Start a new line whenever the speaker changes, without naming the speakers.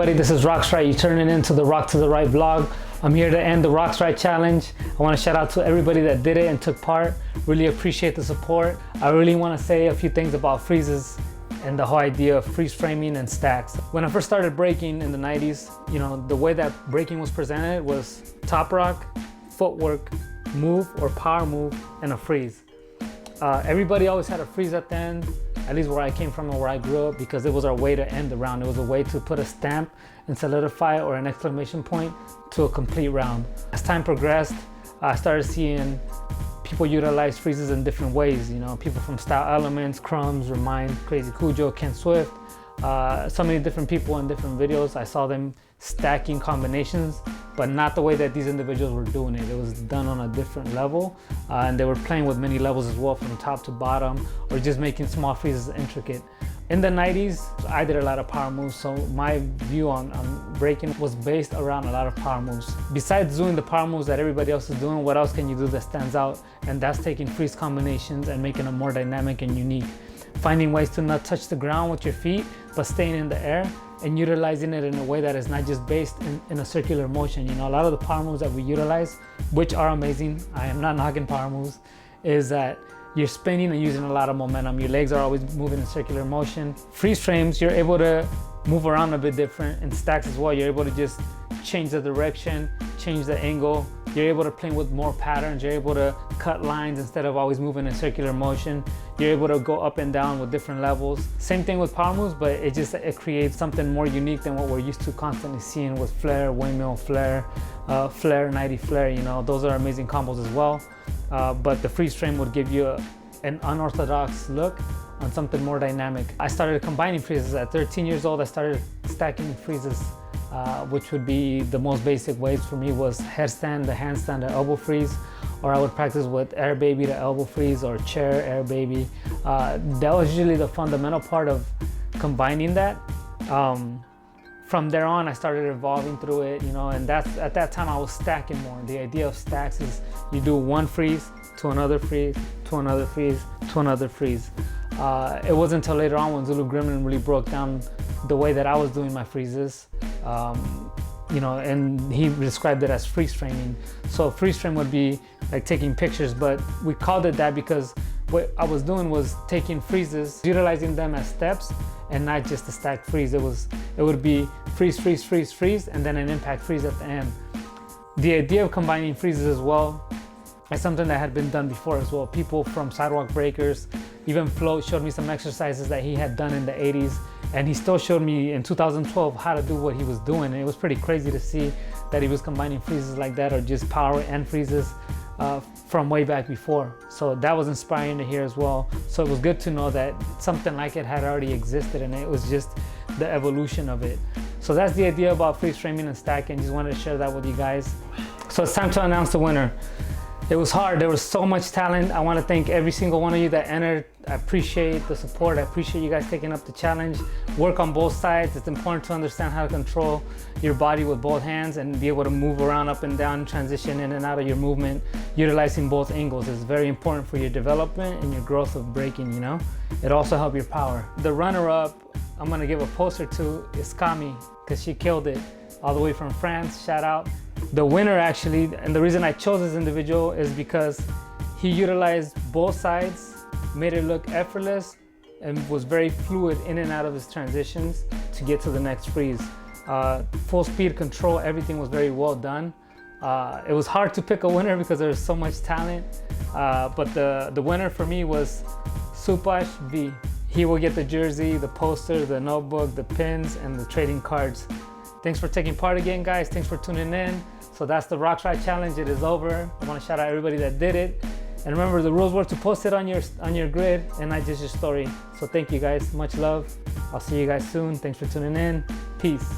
everybody, this is roxrite. You're turning into the Rock to the Right vlog. I'm here to end the roxrite challenge. I want to shout out to everybody that did it and took part. Really appreciate the support. I really want to say a few things about freezes and the whole idea of freeze framing and stacks. When I first started breaking in the 90s, you know, the way that breaking was presented was top rock, footwork, move or power move, and a freeze. Everybody always had a freeze at the end, at least where I came from and where I grew up, because it was our way to end the round. It was a way to put a stamp and solidify or an exclamation point to a complete round. As time progressed, I started seeing people utilize freezes in different ways. You know, people from Style Elements, Crumbs, Remind, Crazy Cujo, Ken Swift, so many different people in different videos. I saw them stacking combinations, but not the way that these individuals were doing it. It was done on a different level, and they were playing with many levels as well, from top to bottom, or just making small freezes intricate. In the 90s, I did a lot of power moves, so my view on breaking was based around a lot of power moves. Besides doing the power moves that everybody else is doing, what else can you do that stands out? And that's taking freeze combinations and making them more dynamic and unique. Finding ways to not touch the ground with your feet, but staying in the air and utilizing it in a way that is not just based in a circular motion. You know, a lot of the power moves that we utilize, which are amazing, I am not knocking power moves, is that you're spinning and using a lot of momentum. Your legs are always moving in circular motion. Freeze frames, you're able to move around a bit different. In stacks as well, you're able to just change the direction, change the angle. You're able to play with more patterns. You're able to cut lines instead of always moving in circular motion. You're able to go up and down with different levels. Same thing with power moves, but it creates something more unique than what we're used to constantly seeing with flare, windmill, flare, flare, 90 flare. You know, those are amazing combos as well. But the freeze frame would give you an unorthodox look on something more dynamic. I started combining freezes at 13 years old. I started stacking freezes, which would be the most basic ways for me was headstand, the handstand, the elbow freeze, or I would practice with air baby, the elbow freeze, or chair, air baby. That was usually the fundamental part of combining that. From there on, I started evolving through it, you know, and at that time I was stacking more. The idea of stacks is you do one freeze to another freeze, to another freeze, to another freeze. It wasn't until later on when Zulu Gremlin really broke down the way that I was doing my freezes, you know, and he described it as freeze framing. So freeze frame would be like taking pictures, but we called it that because what I was doing was taking freezes, utilizing them as steps, and not just a stacked freeze. It would be freeze, freeze, freeze, freeze, and then an impact freeze at the end. The idea of combining freezes as well is something that had been done before as well. People from Sidewalk Breakers, even Float showed me some exercises that he had done in the 80s, and he still showed me in 2012 how to do what he was doing. And it was pretty crazy to see that he was combining freezes like that, or just power and freezes from way back before. So that was inspiring to hear as well. So it was good to know that something like it had already existed, and it was just the evolution of it. So that's the idea about freeze framing and stacking. Just wanted to share that with you guys. So it's time to announce the winner. It was hard. There was so much talent. I want to thank every single one of you that entered. I appreciate the support. I appreciate you guys taking up the challenge. Work on both sides. It's important to understand how to control your body with both hands and be able to move around up and down, transition in and out of your movement, utilizing both angles. Is very important for your development and your growth of breaking, you know. It also helps your power. The runner-up, I'm going to give a poster to, is Kami, because she killed it all the way from France. Shout out. The winner actually, and the reason I chose this individual is because he utilized both sides, made it look effortless, and was very fluid in and out of his transitions to get to the next freeze. Full speed control, everything was very well done. It was hard to pick a winner because there was so much talent, but the winner for me was Supash V. He will get the jersey, the poster, the notebook, the pins, and the trading cards. Thanks for taking part again, guys. Thanks for tuning in. So that's the roxrite challenge. It is over. I want to shout out everybody that did it. And remember, the rules were to post it on your grid and not just your story. So thank you guys. Much love. I'll see you guys soon. Thanks for tuning in. Peace.